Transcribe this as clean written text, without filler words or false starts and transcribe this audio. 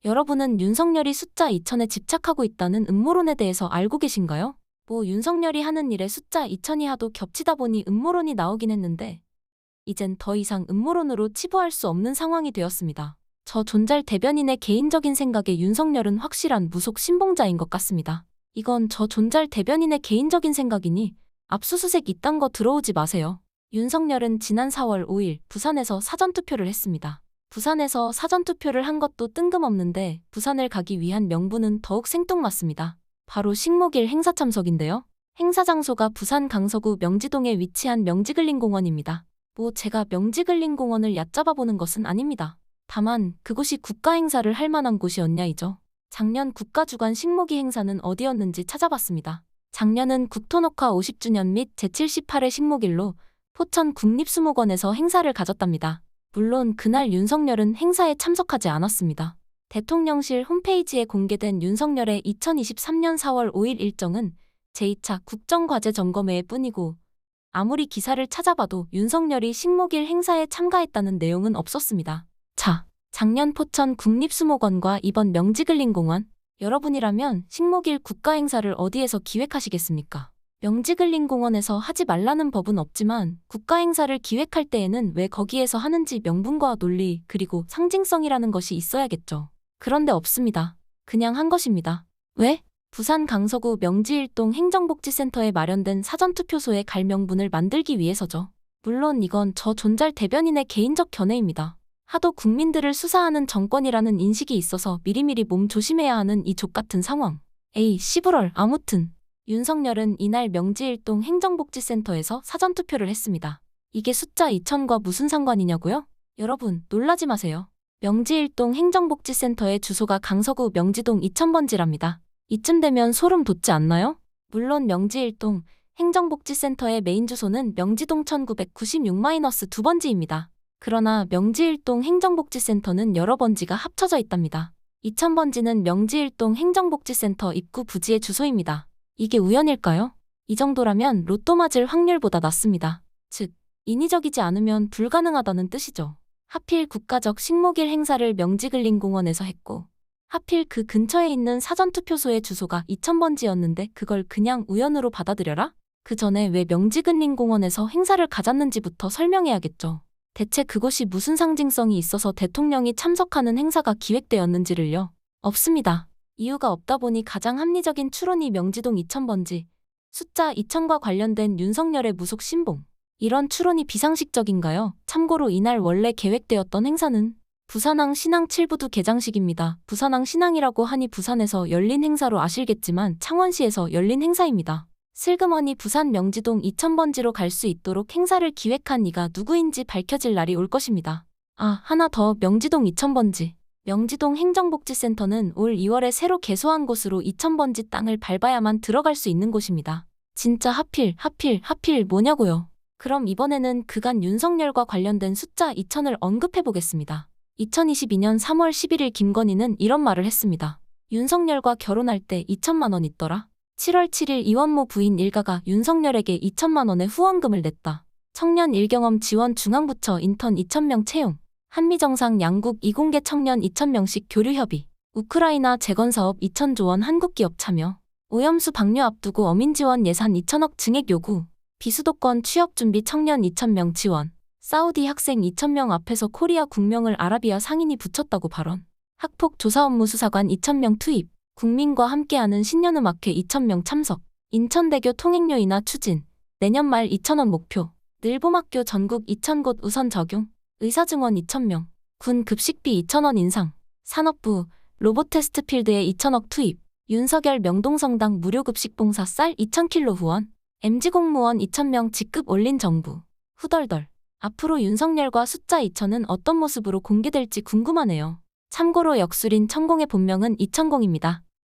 여러분은 윤석열이 숫자 2000에 집착하고 있다는 음모론에 대해서 알고 계신가요? 윤석열이 하는 일에 숫자 2000이 하도 겹치다 보니 음모론이 나오긴 했는데 이젠 더 이상 음모론으로 치부할 수 없는 상황이 되었습니다. 저 존잘 대변인의 개인적인 생각에 윤석열은 확실한 무속 신봉자인 것 같습니다. 이건 저 존잘 대변인의 개인적인 생각이니 압수수색 이딴 거 들어오지 마세요. 윤석열은 지난 4월 5일 부산에서 사전투표를 했습니다. 부산에서 사전투표를 한 것도 뜬금없는데 부산을 가기 위한 명분은 더욱 생뚱맞습니다. 바로 식목일 행사 참석인데요. 행사 장소가 부산 강서구 명지동에 위치한 명지근린공원입니다. 제가 명지근린공원을 얕잡아 보는 것은 아닙니다. 다만 그곳이 국가 행사를 할 만한 곳이었냐이죠. 작년 국가주관 식목일 행사는 어디였는지 찾아봤습니다. 작년은 국토녹화 50주년 및 제78회 식목일로 포천 국립수목원에서 행사를 가졌답니다. 물론 그날 윤석열은 행사에 참석하지 않았습니다. 대통령실 홈페이지에 공개된 윤석열의 2023년 4월 5일 일정은 제2차 국정과제점검회일 뿐이고 아무리 기사를 찾아봐도 윤석열이 식목일 행사에 참가했다는 내용은 없었습니다. 작년 포천 국립수목원과 이번 명지근린공원, 여러분이라면 식목일 국가행사를 어디에서 기획하시겠습니까? 명지근린공원에서 하지 말라는 법은 없지만 국가행사를 기획할 때에는 왜 거기에서 하는지 명분과 논리 그리고 상징성이라는 것이 있어야겠죠. 그런데 없습니다. 그냥 한 것입니다. 왜? 부산 강서구 명지일동 행정복지센터에 마련된 사전투표소에 갈 명분을 만들기 위해서죠. 물론 이건 저 존잘 대변인의 개인적 견해입니다. 하도 국민들을 수사하는 정권이라는 인식이 있어서 미리미리 몸 조심해야 하는 이 족같은 상황. 아무튼 윤석열은 이날 명지일동 행정복지센터에서 사전투표를 했습니다. 이게 숫자 2000과 무슨 상관이냐고요? 여러분 놀라지 마세요. 명지일동 행정복지센터의 주소가 강서구 명지동 2000번지랍니다. 이쯤 되면 소름 돋지 않나요? 물론 명지일동 행정복지센터의 메인 주소는 명지동 1996-2번지입니다. 그러나 명지일동 행정복지센터는 여러 번지가 합쳐져 있답니다. 2000번지는 명지일동 행정복지센터 입구 부지의 주소입니다. 이게 우연일까요? 이 정도라면 로또 맞을 확률보다 낮습니다. 즉, 인위적이지 않으면 불가능하다는 뜻이죠. 하필 국가적 식목일 행사를 명지근린공원에서 했고 하필 그 근처에 있는 사전투표소의 주소가 2000번지였는데 그걸 그냥 우연으로 받아들여라? 그 전에 왜 명지근린공원에서 행사를 가졌는지부터 설명해야겠죠. 대체 그곳이 무슨 상징성이 있어서 대통령이 참석하는 행사가 기획되었는지를요. 없습니다. 이유가 없다 보니 가장 합리적인 추론이 명지동 2000번지, 숫자 2000과 관련된 윤석열의 무속 신봉. 이런 추론이 비상식적인가요? 참고로 이날 원래 계획되었던 행사는 부산항 신항 7부두 개장식입니다. 부산항 신항이라고 하니 부산에서 열린 행사로 아실겠지만 창원시에서 열린 행사입니다. 슬그머니 부산 명지동 2000번지로 갈 수 있도록 행사를 기획한 이가 누구인지 밝혀질 날이 올 것입니다. 하나 더 명지동 2000번지. 명지동 행정복지센터는 올 2월에 새로 개소한 곳으로 2000번지 땅을 밟아야만 들어갈 수 있는 곳입니다. 진짜 하필 뭐냐고요. 그럼 이번에는 그간 윤석열과 관련된 숫자 2000을 언급해보겠습니다. 2022년 3월 11일 김건희는 이런 말을 했습니다. 윤석열과 결혼할 때 2천만 원 있더라. 7월 7일 이원모 부인 일가가 윤석열에게 2천만 원의 후원금을 냈다. 청년 일경험 지원 중앙부처 인턴 2000명 채용. 한미정상 양국 이공계 청년 2000명씩 교류 협의. 우크라이나 재건사업 2000조 원 한국기업 참여. 오염수 방류 앞두고 어민지원 예산 2000억 증액 요구. 비수도권 취업준비 청년 2000명 지원. 사우디 학생 2000명 앞에서 코리아 국명을 아라비아 상인이 붙였다고 발언. 학폭 조사 업무 수사관 2000명 투입. 국민과 함께하는 신년음악회 2000명 참석. 인천대교 통행료 인하 추진. 내년 말 2000원 목표. 늘봄학교 전국 2000곳 우선 적용. 의사증원 2000명. 군 급식비 2000원 인상. 산업부 로봇테스트 필드에 2000억 투입. 윤석열 명동성당 무료급식 봉사 쌀 2000kg 후원. MG공무원 2000명 직급 올린 정부. 후덜덜. 앞으로 윤석열과 숫자 2000은 어떤 모습으로 공개될지 궁금하네요. 참고로 역술인 천공의 본명은 이천공입니다.